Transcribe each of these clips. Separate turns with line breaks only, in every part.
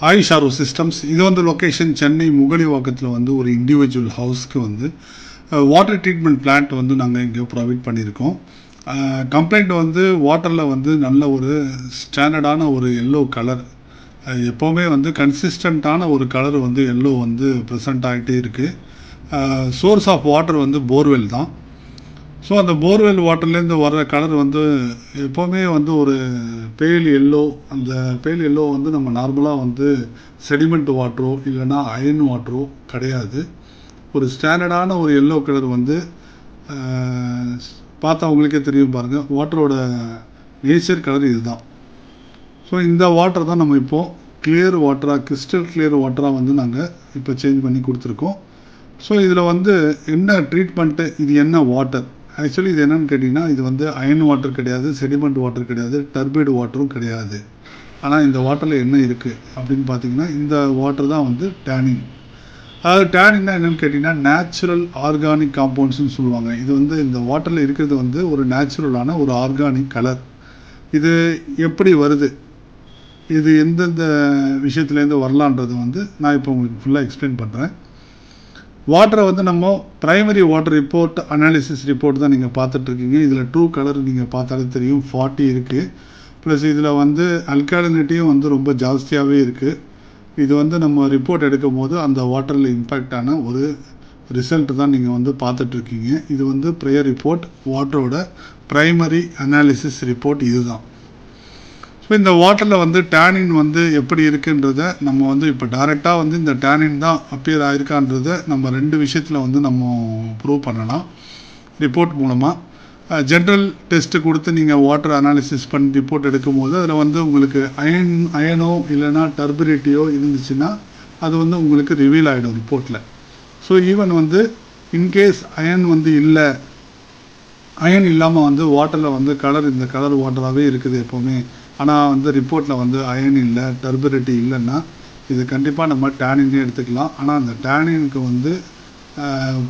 AYUSH RO systems. இது வந்து location Chennai முகலிவாக்கத்தில் வந்து ஒரு இண்டிவிஜுவல் ஹவுஸ்க்கு வந்து வாட்டர் ட்ரீட்மெண்ட் பிளான்ட் வந்து நாங்கள் இங்கே ப்ரொவைட் பண்ணியிருக்கோம். கம்ப்ளைண்ட் வந்து வாட்டரில் வந்து நல்ல ஒரு ஸ்டாண்டர்டான ஒரு எல்லோ கலர், எப்போவுமே வந்து கன்சிஸ்டண்ட்டான ஒரு கலர் வந்து எல்லோ வந்து ப்ரெசண்ட் ஆகிட்டே இருக்குது. சோர்ஸ் ஆஃப் வாட்டர் வந்து போர்வெல் தான். ஸோ அந்த போர்வெல் வாட்டர்லேருந்து வர்ற கலர் வந்து எப்போவுமே வந்து ஒரு பேல் எல்லோ. அந்த பேல் எல்லோ வந்து நம்ம நார்மலாக வந்து செடிமெண்ட் வாட்டரோ இல்லைன்னா அயர்ன் வாட்டரோ கிடையாது. ஒரு ஸ்டாண்டர்டான ஒரு எல்லோ கலர் வந்து பார்த்தா உங்களுக்கே தெரியும் பாருங்கள், வாட்டரோட நேச்சர் கலர் இதுதான். ஸோ இந்த வாட்டர் தான் நம்ம இப்போது கிளியர் வாட்டராக, கிறிஸ்டல் கிளியர் வாட்டராக வந்து நாங்கள் இப்போ சேஞ்ச் பண்ணி கொடுத்துருக்கோம். ஸோ இதில் வந்து என்ன ட்ரீட்மெண்ட்டு, இது என்ன வாட்டர், ஆக்சுவலி இது என்னென்னு கேட்டிங்கன்னா, இது வந்து அயர்ன் வாட்டர் கிடையாது, செடிமெண்ட் வாட்டர் கிடையாது, டர்பைடு வாட்டரும் கிடையாது. ஆனால் இந்த வாட்டரில் என்ன இருக்குது அப்படின்னு பார்த்தீங்கன்னா, இந்த வாட்டர் தான் வந்து டேனின். அதாவது டேனின்னா என்னென்னு கேட்டிங்கன்னா, நேச்சுரல் ஆர்கானிக் காம்பவுண்ட்ஸ்னு சொல்லுவாங்க. இது வந்து இந்த வாட்டரில் இருக்கிறது வந்து ஒரு நேச்சுரலான ஒரு ஆர்கானிக் கலர். இது எப்படி வருது, இது எந்தெந்த விஷயத்துலேருந்து வரலான்றது வந்து நான் இப்போ உங்களுக்கு ஃபுல்லாக எக்ஸ்பிளைன் பண்ணுறேன். வாட்டரை வந்து நம்ம primary water report, analysis report தான் நீங்கள் பார்த்துட்ருக்கீங்க. இதில் ட்ரூ கலர் நீங்கள் பார்த்தாலே தெரியும், 40 இருக்குது. ப்ளஸ் இதில் வந்து அல்காலினிட்டியும் வந்து ரொம்ப ஜாஸ்தியாகவே இருக்குது. இது வந்து நம்ம ரிப்போர்ட் எடுக்கும் போது அந்த வாட்டரில் இம்பேக்டான ஒரு ரிசல்ட் தான் நீங்கள் வந்து பார்த்துட்ருக்கீங்க. இது வந்து ப்ரேயர் ரிப்போர்ட், வாட்டரோட ப்ரைமரி அனாலிசிஸ் ரிப்போர்ட் இது தான். ஸோ இந்த வாட்டரில் வந்து டேனின் வந்து எப்படி இருக்குன்றதை நம்ம வந்து இப்போ டைரெக்டாக வந்து இந்த டேனின் தான் அப்பியர் ஆகிருக்கான்றதை நம்ம 2 விஷயத்தில் வந்து நம்ம ப்ரூவ் பண்ணலாம் ரிப்போர்ட் மூலமாக. ஜென்ரல் டெஸ்ட்டு கொடுத்து நீங்கள் வாட்டர் அனாலிசிஸ் பண்ணி ரிப்போர்ட் எடுக்கும்போது அதில் வந்து உங்களுக்கு அயனோ இல்லைனா டர்பரிட்டியோ இருந்துச்சுன்னா அது வந்து உங்களுக்கு ரிவீல் ஆகிடும் ரிப்போர்ட்டில். ஸோ ஈவன் வந்து இன்கேஸ் அயன் வந்து இல்லை, அயன் இல்லாமல் வந்து வாட்டரில் வந்து கலர் இந்த கலர் வாட்டராகவே இருக்குது எப்போவுமே, ஆனால் வந்து ரிப்போர்ட்டில் வந்து அயன் இல்லை, டர்பரிட்டி இல்லைன்னா இது கண்டிப்பாக நம்ம டேனினே எடுத்துக்கலாம். ஆனால் அந்த டேனினுக்கு வந்து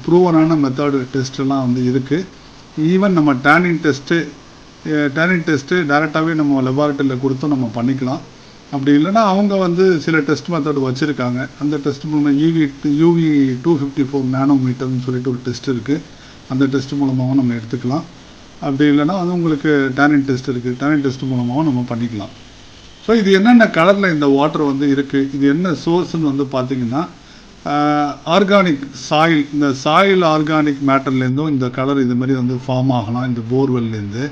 ப்ரூவனான மெத்தடு டெஸ்ட்டெல்லாம் வந்து இருக்குது. ஈவன் நம்ம டேனின் டெஸ்ட்டு டைரெக்டாகவே நம்ம லெபார்ட்டரியில் கொடுத்தும் நம்ம பண்ணிக்கலாம். அப்படி இல்லைனா அவங்க வந்து சில டெஸ்ட் மெத்தட் வச்சுருக்காங்க. அந்த டெஸ்ட் மூலமாக யூவி 254 நானோமீட்டர்னு சொல்லிட்டு ஒரு டெஸ்ட் இருக்குது. அந்த டெஸ்ட் மூலமாகவும் நம்ம எடுத்துக்கலாம். அப்படி இல்லைனா அது உங்களுக்கு டேனின் டெஸ்ட் இருக்குது, டேனின் டெஸ்ட் மூலமாகவும் நம்ம பண்ணிக்கலாம். ஸோ இது என்னென்ன கலரில் இந்த வாட்டர் வந்து இருக்குது, இது என்ன சோர்ஸ்ன்னு வந்து பார்த்திங்கன்னா, ஆர்கானிக் சாயில், இந்த சாயில் ஆர்கானிக் மேட்டர்லேருந்தும் இந்த கலர் இது மாதிரி வந்து ஃபார்ம் ஆகலாம் இந்த போர்வெல்லேருந்து.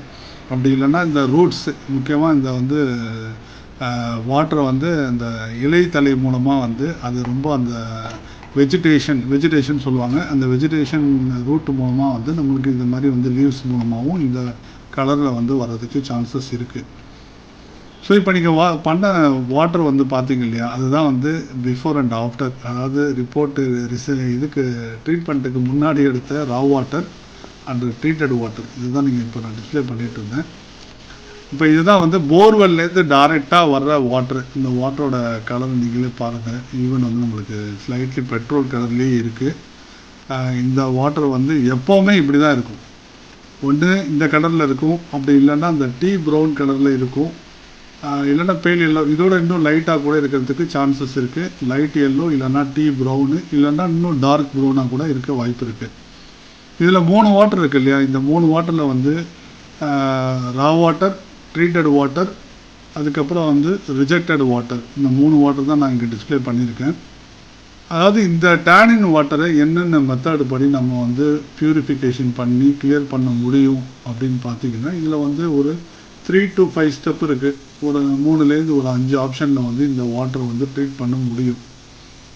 அப்படி இல்லைன்னா இந்த ரூட்ஸ், முக்கியமாக இந்த வந்து வாட்டரை வந்து இந்த இலைத்தலை மூலமாக வந்து அது ரொம்ப அந்த வெஜிடேஷன் சொல்லுவாங்க, அந்த வெஜிடேஷன் ரூட் மூலமாக வந்து நம்மளுக்கு இந்த மாதிரி வந்து லீவ்ஸ் மூலமாகவும் இந்த கலரில் வந்து வர்றதுக்கு சான்சஸ் இருக்குது. ஸோ இப்போ நீங்கள் பண்ண வாட்டர் வந்து பார்த்தீங்க இல்லையா, அதுதான் வந்து பிஃபோர் அண்ட் ஆஃப்டர், அதாவது ரிப்போர்ட்டு இதுக்கு ட்ரீட்மெண்ட்டுக்கு முன்னாடி எடுத்த ரா வாட்டர் அண்ட் ட்ரீட்டட் வாட்டர், இதுதான் நீங்கள் இப்போ நான் டிஸ்பிளே பண்ணிகிட்டு இருந்தேன். இப்போ இதுதான் வந்து போர்வெல்லேருந்து டைரெக்டாக வர்ற வாட்ரு. இந்த வாட்டரோட கலர் நீங்களே பாருங்கள், ஈவன் வந்து நம்மளுக்கு ஸ்லைட்லி பெட்ரோல் கலர்லேயே இருக்குது. இந்த வாட்டர் வந்து எப்போவுமே இப்படி தான் இருக்கும். ஒன்று இந்த கலரில் இருக்கும், அப்படி இல்லைன்னா அந்த டீ ப்ரௌன் கலரில் இருக்கும், இல்லைன்னா பேல் எல்லோ, இதோட இன்னும் லைட்டாக கூட இருக்கிறதுக்கு சான்சஸ் இருக்குது. லைட் எல்லோ இல்லைன்னா டீ ப்ரௌனு இல்லைன்னா இன்னும் டார்க் ப்ரௌனாக கூட இருக்க வாய்ப்பு இருக்குது. இதில் 3 வாட்டர் இருக்குது இல்லையா, இந்த 3 வாட்டரில் வந்து ரா வாட்டர், ட்ரீட்டட் வாட்டர், அதுக்கப்புறம் வந்து ரிஜெக்டட் வாட்டர், இந்த 3 வாட்டர் தான் நான் இங்கே டிஸ்பிளே பண்ணியிருக்கேன். அதாவது இந்த டேனின் வாட்டரை என்னென்ன மெத்தட் படி நம்ம வந்து ப்யூரிஃபிகேஷன் பண்ணி கிளியர் பண்ண முடியும் அப்படின்னு பார்த்தீங்கன்னா, இதில் வந்து ஒரு 3 to 5 ஸ்டெப் இருக்குது. ஒரு 3லேருந்து ஒரு 5 ஆப்ஷனில் வந்து இந்த வாட்டரை வந்து ட்ரீட் பண்ண முடியும்.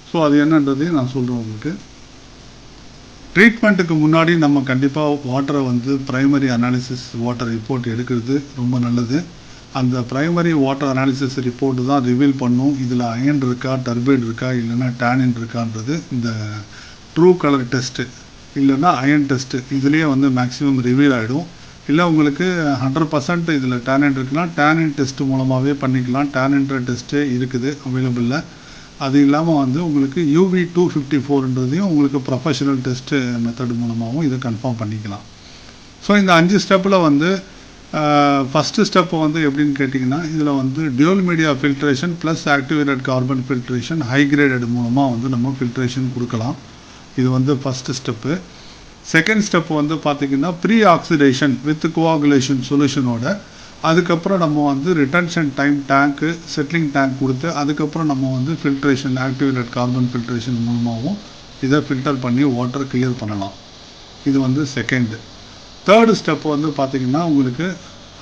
ஸோ அது என்னன்றதையும் நான் சொல்கிறேன் உங்களுக்கு. ட்ரீட்மெண்ட்டுக்கு முன்னாடி நம்ம கண்டிப்பாக வாட்டரை வந்து ப்ரைமரி அனாலிசிஸ் வாட்டர் ரிப்போர்ட் எடுக்கிறது ரொம்ப நல்லது. அந்த ப்ரைமரி வாட்டர் அனாலிசிஸ் ரிப்போர்ட்டு தான் ரிவீல் பண்ணும் இதில் அயன் இருக்கா, டர்பைடு இருக்கா, இல்லைன்னா டேனின் இருக்கான்றது. இந்த ட்ரூ கலர் டெஸ்ட்டு இல்லைன்னா அயன் டெஸ்ட்டு இதுலேயே வந்து மேக்ஸிமம் ரிவீல் ஆகிடும். இல்லை உங்களுக்கு 100% இதில் டேனின் இருக்குன்னா டேனின் டெஸ்ட்டு மூலமாகவே பண்ணிக்கலாம். டேனின்ற டெஸ்ட்டே இருக்குது அவைலபிளில். அது இல்லாமல் வந்து உங்களுக்கு யூவி 254ன்றதையும் உங்களுக்கு ப்ரொஃபஷனல் டெஸ்ட்டு மெத்தட் மூலமாகவும் இதை கன்ஃபார்ம் பண்ணிக்கலாம். ஸோ இந்த 5 ஸ்டெப்பில் வந்து ஃபஸ்ட்டு ஸ்டெப்பு வந்து எப்படின்னு கேட்டிங்கன்னா, இதில் வந்து dual media filtration plus activated carbon filtration high graded மூலமாக வந்து நம்ம ஃபில்ட்ரேஷன் கொடுக்கலாம். இது வந்து ஃபஸ்ட்டு ஸ்டெப்பு. செகண்ட் ஸ்டெப் வந்து பார்த்திங்கன்னா ப்ரீ ஆக்சிடேஷன் வித் கோஆகுலேஷன் சொல்யூஷனோட அதுக்கப்புறம் நம்ம வந்து ரிட்டன்ஷன் டைம் டேங்க்கு செட்டிலிங் டேங்க் கொடுத்து அதுக்கப்புறம் நம்ம வந்து ஃபில்ட்ரேஷன் ஆக்டிவேட்டட் கார்பன் ஃபில்ட்ரேஷன் மூலமாகவும் இதை ஃபில்டர் பண்ணி வாட்டர் கிளியர் பண்ணலாம். இது வந்து செகண்டு. தேர்டு ஸ்டெப் வந்து பார்த்திங்கன்னா உங்களுக்கு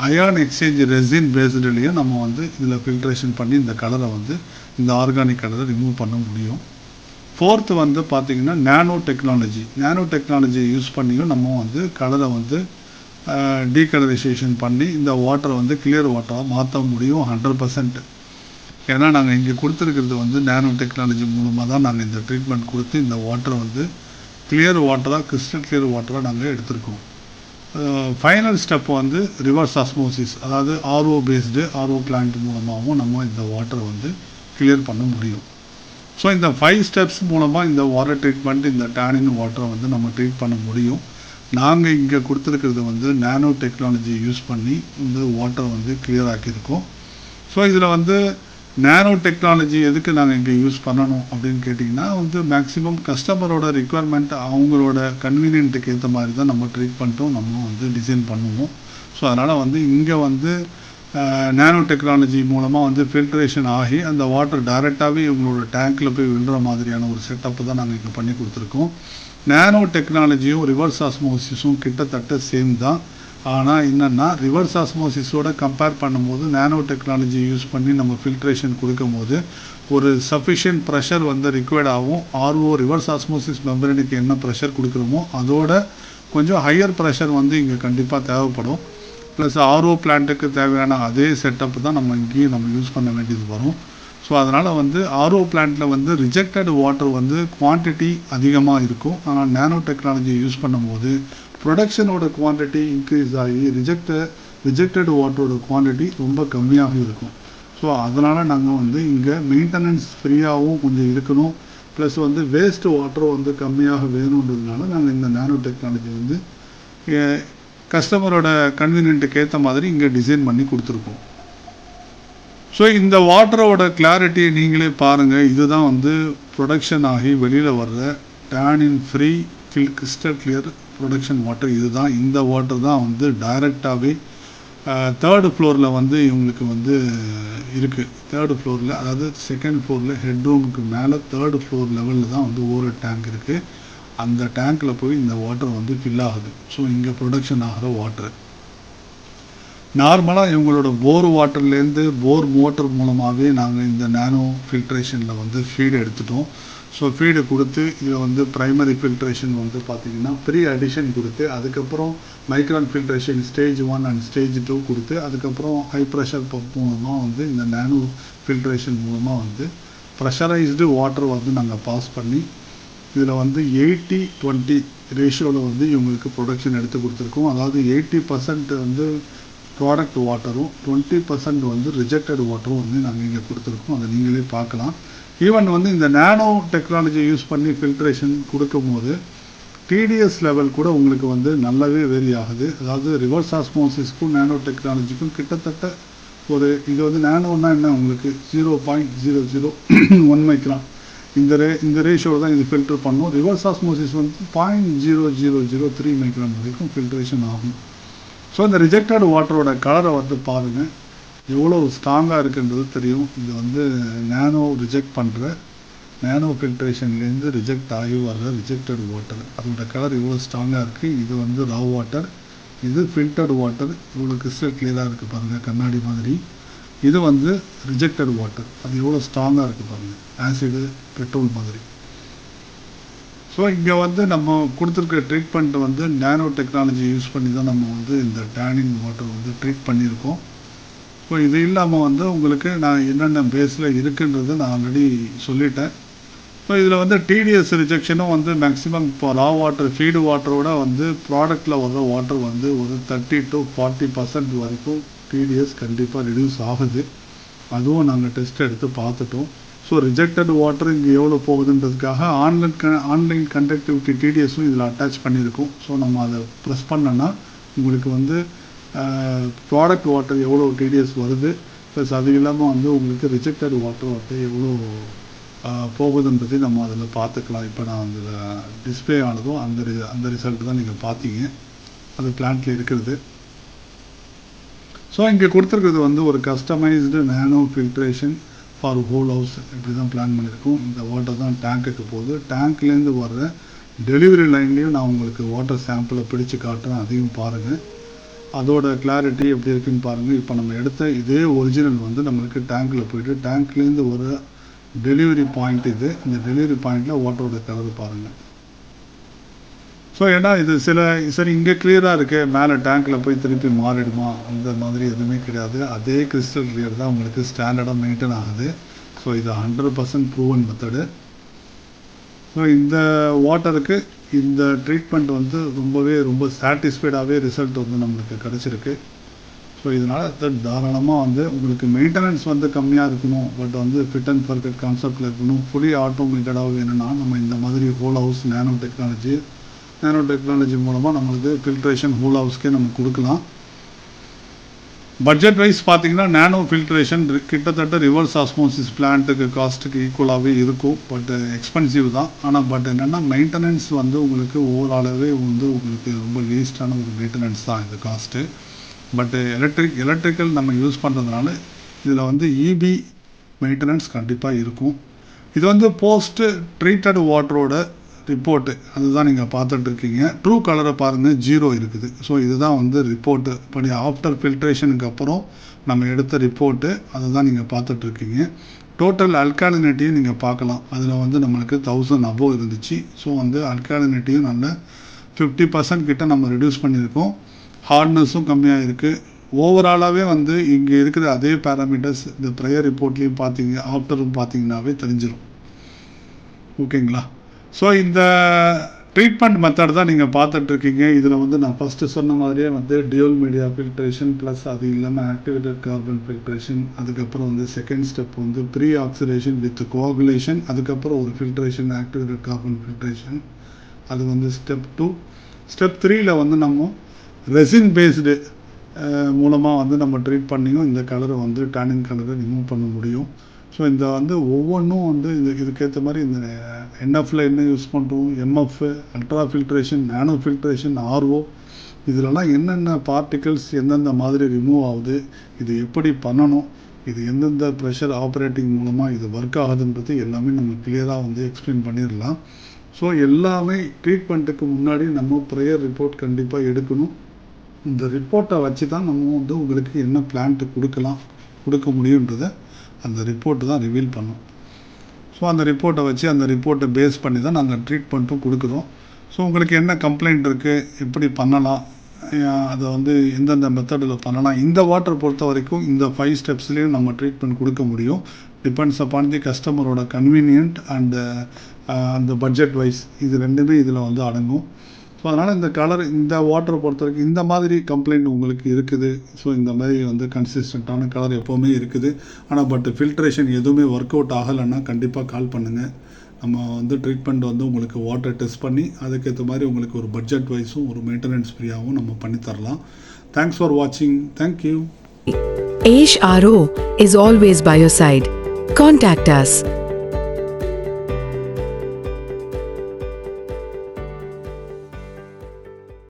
அயான் எக்ஸ்சேஞ்ச் ரெசின் பேஸ்டுலேயே நம்ம வந்து இதில் ஃபில்ட்ரேஷன் பண்ணி இந்த கலரை வந்து இந்த ஆர்கானிக் கலரை ரிமூவ் பண்ண முடியும். ஃபோர்த்து வந்து பார்த்திங்கன்னா நானோ டெக்னாலஜி யூஸ் பண்ணியும் நம்ம வந்து கலரை வந்து டீகலரைசேஷன் பண்ணி இந்த வாட்டரை வந்து கிளியர் வாட்டராக மாற்ற முடியும் 100%. ஏன்னா நாங்கள் இங்கே கொடுத்துருக்கிறது வந்து நானோ டெக்னாலஜி மூலமாக தான் நாங்கள் இந்த ட்ரீட்மெண்ட் கொடுத்து இந்த வாட்டரை வந்து கிளியர் வாட்டராக கிறிஸ்டல் கிளியர் வாட்டராக நாங்கள் எடுத்திருக்கோம். ஃபைனல் ஸ்டெப் வந்து ரிவர்ஸ் ஆஸ்மோசிஸ், அதாவது ஆர்ஓ பிளான்ட் மூலமாகவும் நம்ம இந்த வாட்டரை வந்து கிளியர் பண்ண முடியும். ஸோ இந்த 5 ஸ்டெப்ஸ் மூலமாக இந்த வாட்டர் ட்ரீட்மெண்ட் இந்த டேனின் வாட்டரை வந்து நம்ம ட்ரீட் பண்ண முடியும். நாங்கள் இங்கே கொடுத்துருக்கிறது வந்து நானோ டெக்னாலஜி யூஸ் பண்ணி இந்த வாட்டரை வந்து கிளியர் ஆக்கியிருக்கோம். ஸோ இதில் வந்து நானோ டெக்னாலஜி எதுக்கு நாங்கள் இங்கே யூஸ் பண்ணணும் அப்படின்னு கேட்டிங்கன்னா வந்து மேக்ஸிமம் கஸ்டமரோட ரிக்குவயர்மெண்ட் அவங்களோட கன்வீனியன்ட்டுக்கு ஏற்ற மாதிரி தான் நம்ம ட்ரீட்மெண்ட்டும் நம்ம வந்து டிசைன் பண்ணுவோம். ஸோ அதனால் வந்து இங்கே வந்து நானோ டெக்னாலஜி மூலமாக வந்து ஃபில்ட்ரேஷன் ஆகி அந்த வாட்டர் டைரெக்டாகவே இவங்களோட டேங்க்கில் போய் விழுற மாதிரியான ஒரு செட்டப்பு தான் நாங்கள் இங்கே பண்ணி கொடுத்துருக்கோம். நானோ டெக்னாலஜியும் ரிவர்ஸ் ஆஸ்மோசிஸும் கிட்டத்தட்ட சேம் தான். ஆனால் என்னென்னா ரிவர்ஸ் ஆஸ்மோசிஸோட கம்பேர் பண்ணும்போது நானோ டெக்னாலஜி யூஸ் பண்ணி நம்ம ஃபில்ட்ரேஷன் கொடுக்கும் போது ஒரு சஃபிஷியன்ட் ப்ரெஷர் வந்து ரிக்வயர்ட் ஆகும். ரிவர்ஸ் ஆஸ்மோசிஸ் மெம்பரனுக்கு என்ன ப்ரெஷர் கொடுக்குறோமோ அதோட கொஞ்சம் ஹையர் ப்ரெஷர் வந்து இங்கே கண்டிப்பாக தேவைப்படும். ப்ளஸ் பிளான்ட்டுக்கு தேவையான அதே செட்டப் தான் நம்ம இங்கேயும் நம்ம யூஸ் பண்ண வேண்டியது வரும். ஸோ அதனால் வந்து பிளான்ட்டில் வந்து ரிஜெக்டட் வாட்டர் வந்து குவான்டிட்டி அதிகமாக இருக்கும். ஆனால் நானோ டெக்னாலஜி யூஸ் பண்ணும்போது ப்ரொடக்ஷனோட குவான்டிட்டி இன்க்ரீஸ் ஆகி ரிஜெக்டட் வாட்டரோட குவான்டிட்டி ரொம்ப கம்மியாக இருக்கும். ஸோ அதனால் நாங்கள் வந்து இங்கே மெயின்டெனன்ஸ் ஃப்ரீயாகவும் கொஞ்சம் இருக்கணும், ப்ளஸ் வந்து வேஸ்ட் வாட்டரும் வந்து கம்மியாக வேணுன்றதுனால நாங்கள் இந்த நானோ டெக்னாலஜி வந்து கஸ்டமரோட கன்வீனியன்ட்டுக்கு ஏற்ற மாதிரி இங்கே டிசைன் பண்ணி கொடுத்துருக்கோம். ஸோ இந்த வாட்டரோட கிளாரிட்டியை நீங்களே பாருங்கள். இதுதான் வந்து ப்ரொடக்ஷன் ஆகி வெளியில் வர்ற tannin free crystal clear production water. இதுதான் இந்த வாட்டர் தான் வந்து டைரெக்டாகவே 3rd ஃப்ளோரில் வந்து இவங்களுக்கு வந்து இருக்குது. 3rd ஃப்ளோரில், அதாவது 2nd ஃப்ளோரில் ஹெட் ரூமுக்கு மேலே 3rd ஃப்ளோர் லெவலில் தான் வந்து ஒரு டேங்க் இருக்குது. அந்த டேங்க்கில் போய் இந்த வாட்டர் வந்து ஃபில் ஆகுது. ஸோ இங்கே ப்ரொடக்ஷன் ஆகிற வாட்டர் நார்மலாக இவங்களோட போர் வாட்டர்லேருந்து போர் மோட்டர் மூலமாகவே நாங்கள் இந்த நானோ ஃபில்ட்ரேஷனில் வந்து ஃபீடு எடுத்துட்டோம். ஸோ ஃபீடு கொடுத்து இதில் வந்து ப்ரைமரி ஃபில்ட்ரேஷன் வந்து பார்த்திங்கன்னா ப்ரீ அடிஷன் கொடுத்து அதுக்கப்புறம் micron filtration stage 1 and stage 2 கொடுத்து அதுக்கப்புறம் ஹை ப்ரெஷர் பம்ப் மூலமாக வந்து இந்த நானோ ஃபில்ட்ரேஷன் மூலமாக வந்து ப்ரெஷரைஸ்டு வாட்டர் வந்து நாங்கள் பாஸ் பண்ணி இதில் வந்து 80-20 ரேஷியோவில் வந்து இவங்களுக்கு ப்ரொடக்ஷன் எடுத்து கொடுத்துருக்கோம். அதாவது 80% வந்து ப்ராடக்ட் வாட்டரும் 20% வந்து ரிஜெக்டட் வாட்டரும் வந்து நாங்கள் இங்கே கொடுத்துருக்கோம். அதை நீங்களே பார்க்கலாம். ஈவன் வந்து இந்த நானோ டெக்னாலஜி யூஸ் பண்ணி ஃபில்ட்ரேஷன் கொடுக்கும்போது டிடிஎஸ் லெவல் கூட உங்களுக்கு வந்து நல்லாவே வேரி ஆகுது. அதாவது ரிவர்ஸ் ஆஸ்மோசிஸ்க்கும் நானோ டெக்னாலஜிக்கும் கிட்டத்தட்ட ஒரு இது வந்து நானோன்னா என்ன உங்களுக்கு 0.001 மைக்ரான் இந்த ரேஷியோவில் தான் இது ஃபில்டர் பண்ணும். ரிவர்ஸ் ஆஸ்மோசிஸ் வந்து 0.0003 மைக்ரான் வரைக்கும் ஃபில்ட்ரேஷன் ஆகும். ஸோ இந்த ரிஜெக்டட் வாட்டரோட கலரை வந்து பாருங்கள், எவ்வளோ ஸ்ட்ராங்காக இருக்குன்றது தெரியும். இது வந்து ரிஜெக்ட் பண்ணுற நானோ ஃபில்ட்ரேஷன்லேருந்து ரிஜெக்ட் ஆகி வர்ற ரிஜெக்டட் வாட்டர், அதோட கலர் இவ்வளோ ஸ்ட்ராங்காக இருக்குது. இது வந்து ரா வாட்டர், இது ஃபில்டர்டு வாட்டர், இவ்வளோ கிறிஸ்டல் கிளியராக இருக்குது பாருங்கள், கண்ணாடி மாதிரி. இது வந்து ரிஜெக்டட் வாட்டர், அது எவ்வளோ ஸ்ட்ராங்காக இருக்குது பாருங்கள், ஆசிடு பெட்ரோல் மாதிரி. ஸோ இங்கே வந்து நம்ம கொடுத்துருக்க ட்ரீட்மெண்ட் வந்து நானோ டெக்னாலஜி யூஸ் பண்ணி தான் நம்ம வந்து இந்த டேனின் வாட்டர் வந்து ட்ரீட் பண்ணியிருக்கோம். ஸோ இது இல்லாமல் வந்து உங்களுக்கு நான் என்னென்ன பேஸில் இருக்குன்றதை நான் ஆல்ரெடி சொல்லிட்டேன். ஸோ இதில் வந்து டிடிஎஸ் ரிஜெக்ஷனும் வந்து மேக்ஸிமம் இப்போ ரா வாட்டர் ஃபீடு வாட்டரோட வந்து ப்ராடக்டில் வர்ற வாட்டர் வந்து ஒரு 30 to 40% வரைக்கும் டிடிஎஸ் கண்டிப்பாக ரெடியூஸ் ஆகுது. அதுவும் நாங்கள் டெஸ்ட் எடுத்து பார்த்துட்டோம். ஸோ ரிஜெக்டட் வாட்டர் இங்கே எவ்வளோ போகுதுன்றதுக்காக ஆன்லைன் கண்டக்டிவிட்டி டிடிஎஸும் இதில் அட்டாச் பண்ணியிருக்கோம். ஸோ நம்ம அதை ப்ரெஸ் பண்ணோன்னா உங்களுக்கு வந்து ப்ராடக்ட் வாட்டர் எவ்வளோ டிடிஎஸ் வருது, ப்ளஸ் அது இல்லாமல் வந்து உங்களுக்கு ரிஜெக்டட் வாட்டர் வந்து எவ்வளோ போகுதுன்றதை நம்ம அதில் பார்த்துக்கலாம். இப்போ நான் அதில் டிஸ்பிளே ஆனதும் அந்த ரிசல்ட் தான் நீங்கள் பார்த்தீங்க, அது பிளான்ட்டில் இருக்கிறது. ஸோ இங்கே கொடுத்துருக்கிறது வந்து ஒரு customised nano filtration for whole house, இப்படி தான் பிளான் பண்ணியிருக்கோம். இந்த வாட்டர் தான் டேங்க்குக்கு போகுது. டேங்க்லேருந்து வர்ற டெலிவரி லைன்லேயும் நான் உங்களுக்கு வாட்டர் சாம்பிளை பிடிச்சு காட்டுறேன், அதையும் பாருங்கள். அதோட கிளாரிட்டி எப்படி இருக்குன்னு பாருங்கள். இப்போ நம்ம எடுத்த இதே ஒரிஜினல் வந்து நம்மளுக்கு டேங்க்கில் போய்ட்டு டேங்க்லேருந்து வர டெலிவரி பாயிண்ட் இது. இந்த டெலிவரி பாயிண்டில் வாட்டரோட கலர் பாருங்கள். ஸோ ஏன்னா இது சரி இங்கே கிளியராக இருக்குது, மேலே டேங்க்கில் போய் திருப்பி மாறிடுமா, அந்த மாதிரி எதுவுமே கிடையாது. அதே கிறிஸ்டல் கிளியர் தான் உங்களுக்கு ஸ்டாண்டர்டாக மெயின்டைன் ஆகுது. ஸோ இது 100% ப்ரூவன் மெத்தடு. ஸோ இந்த வாட்டருக்கு இந்த ட்ரீட்மெண்ட் வந்து ரொம்ப சாட்டிஸ்ஃபைடாகவே ரிசல்ட் வந்து நம்மளுக்கு கிடச்சிருக்கு. ஸோ இதனால் தாராளமாக வந்து உங்களுக்கு மெயின்டெனன்ஸ் வந்து கம்மியாக இருக்கணும், பட் வந்து ஃபிட் அண்ட் பர்ஃபெக்ட் கான்செப்டில் இருக்கணும், ஃபுல்லி ஆட்டோமேட்டடாக வேணும்னா நம்ம இந்த மாதிரி ஹோல் ஹவுஸ் நேனோ டெக்னாலஜி மூலமாக நம்மளுக்கு ஃபில்ட்ரேஷன் ஹோல் ஹவுஸ்க்கே நம்ம கொடுக்கலாம். பட்ஜெட் வைஸ் பார்த்தீங்கன்னா நேனோ ஃபில்ட்ரேஷன் கிட்டத்தட்ட ரிவர்ஸ் ஆஸ்மோசிஸ் பிளான்ட்டுக்கு காஸ்ட்டுக்கு ஈக்குவலாகவே இருக்கும், பட் எக்ஸ்பென்சிவ் தான். ஆனால் பட் என்னென்னா மெயின்டெனன்ஸ் வந்து உங்களுக்கு ஓவராலாகவே வந்து உங்களுக்கு ரொம்ப வேஸ்டான ஒரு மெயின்டெனன்ஸ் தான் இந்த காஸ்ட்டு. பட் எலக்ட்ரிக்கல் நம்ம யூஸ் பண்ணுறதுனால இதில் வந்து இபி மெயின்டெனன்ஸ் கண்டிப்பாக இருக்கும். இது வந்து போஸ்ட்டு ட்ரீட்டட் வாட்டரோட ரிப்போர்ட்டு, அதுதான் நீங்கள் பார்த்துட்ருக்கீங்க. ட்ரூ கலரை பாருங்கள், 0 இருக்குது. ஸோ இதுதான் வந்து ரிப்போர்ட்டு படி ஆஃப்டர் ஃபில்ட்ரேஷனுக்கு அப்புறம் நம்ம எடுத்த ரிப்போர்ட்டு, அதை தான் நீங்கள் பார்த்துட்ருக்கீங்க. டோட்டல் அல்காலினிட்டியும் நீங்கள் பார்க்கலாம், அதில் வந்து நம்மளுக்கு 1000 அபோவ் இருந்துச்சு. ஸோ வந்து அல்காலினிட்டியும் நல்ல 50% கிட்ட நம்ம ரெடியூஸ் பண்ணியிருக்கோம். ஹார்ட்னஸும் கம்மியாக இருக்குது. ஓவராலாகவே வந்து இங்கே இருக்கிற அதே பேராமீட்டர்ஸ் இந்த ப்ரையர் ரிப்போர்ட்லேயும் பார்த்தீங்க, ஆஃப்டரும் பார்த்தீங்கன்னாவே தெரிஞ்சிடும். ஓகேங்களா? ஸோ இந்த ட்ரீட்மெண்ட் மெத்தட் தான் நீங்கள் பார்த்துட்ருக்கீங்க. இதில் வந்து நான் ஃபஸ்ட்டு சொன்ன மாதிரியே வந்து டியூல் மீடியா ஃபில்ட்ரேஷன் ப்ளஸ் அது இல்லாமல் ஆக்டிவேட்டட் கார்பன் ஃபில்ட்ரேஷன், அதுக்கப்புறம் வந்து செகண்ட் ஸ்டெப் வந்து ப்ரீ ஆக்சிடேஷன் வித் கோஆகுலேஷன், அதுக்கப்புறம் ஒரு ஃபில்ட்ரேஷன் ஆக்டிவேட்டட் கார்பன் ஃபில்ட்ரேஷன், அது வந்து ஸ்டெப் 2. ஸ்டெப் 3ல் வந்து நம்ம ரெசின் பேஸ்டு மூலமாக வந்து நம்ம ட்ரீட் பண்ணியும் இந்த கலரை வந்து டேனின் கலரை ரிமூவ் பண்ண முடியும். ஸோ இந்த வந்து ஒவ்வொன்றும் வந்து இதுக்கேற்ற மாதிரி இந்த என்எஃப்ல என்ன யூஸ் பண்ணுறோம், MF, ultra filtration, nano filtration, RO, இதிலலாம் என்னென்ன பார்ட்டிகல்ஸ் எந்தெந்த மாதிரி ரிமூவ் ஆகுது, இது எப்படி பண்ணணும், இது எந்தெந்த ப்ரெஷர் ஆப்ரேட்டிங் மூலமாக இது ஒர்க் ஆகுதுன்றது எல்லாமே நம்ம கிளியராக வந்து எக்ஸ்பிளைன் பண்ணிடலாம். ஸோ எல்லாமே ட்ரீட்மெண்ட்டுக்கு முன்னாடி நம்ம ப்ரேயர் ரிப்போர்ட் கண்டிப்பாக எடுக்கணும். இந்த ரிப்போர்ட்டை வச்சு தான் நம்ம வந்து உங்களுக்கு என்ன பிளான்ட்டு கொடுக்க முடியுன்றதை அந்த ரிப்போர்ட்டு தான் ரிவீல் பண்ணும். ஸோ அந்த ரிப்போர்ட்டை வச்சு அந்த ரிப்போர்ட்டை பேஸ் பண்ணி தான் நாங்கள் ட்ரீட்மெண்ட்டும் கொடுக்குறோம். ஸோ உங்களுக்கு என்ன கம்ப்ளைண்ட் இருக்குது, எப்படி பண்ணலாம், அதை வந்து எந்தெந்த மெத்தடில் பண்ணலாம், இந்த வாட்டர் பொறுத்த வரைக்கும் இந்த 5 ஸ்டெப்ஸ்லேயும் நம்ம ட்ரீட்மெண்ட் கொடுக்க முடியும். டிபெண்ட்ஸ் அப்பான் தி கஸ்டமரோட கன்வீனியன்ட் அண்ட் அந்த பட்ஜெட் வைஸ், இது ரெண்டுமே இதில் வந்து அடங்கும். ஸோ அதனால் இந்த இந்த வாட்டரை பொறுத்த வரைக்கும் இந்த மாதிரி கம்ப்ளைண்ட் உங்களுக்கு இருக்குது. ஸோ இந்த மாதிரி வந்து கன்சிஸ்டண்ட்டான கலர் எப்போவுமே இருக்குது. ஆனால் பட் ஃபில்ட்ரேஷன் எதுவுமே ஒர்க் அவுட் ஆகலைன்னா கண்டிப்பாக கால் பண்ணுங்கள். நம்ம வந்து ட்ரீட்மெண்ட் வந்து உங்களுக்கு வாட்டர் டெஸ்ட் பண்ணி அதுக்கேற்ற மாதிரி உங்களுக்கு ஒரு பட்ஜெட் வைஸும் ஒரு மெயின்டெனன்ஸ் ஃப்ரீயாகவும் நம்ம பண்ணித்தரலாம். தேங்க்ஸ் ஃபார் வாட்சிங். Thank you.
Aish RO is always by your side. Contact us.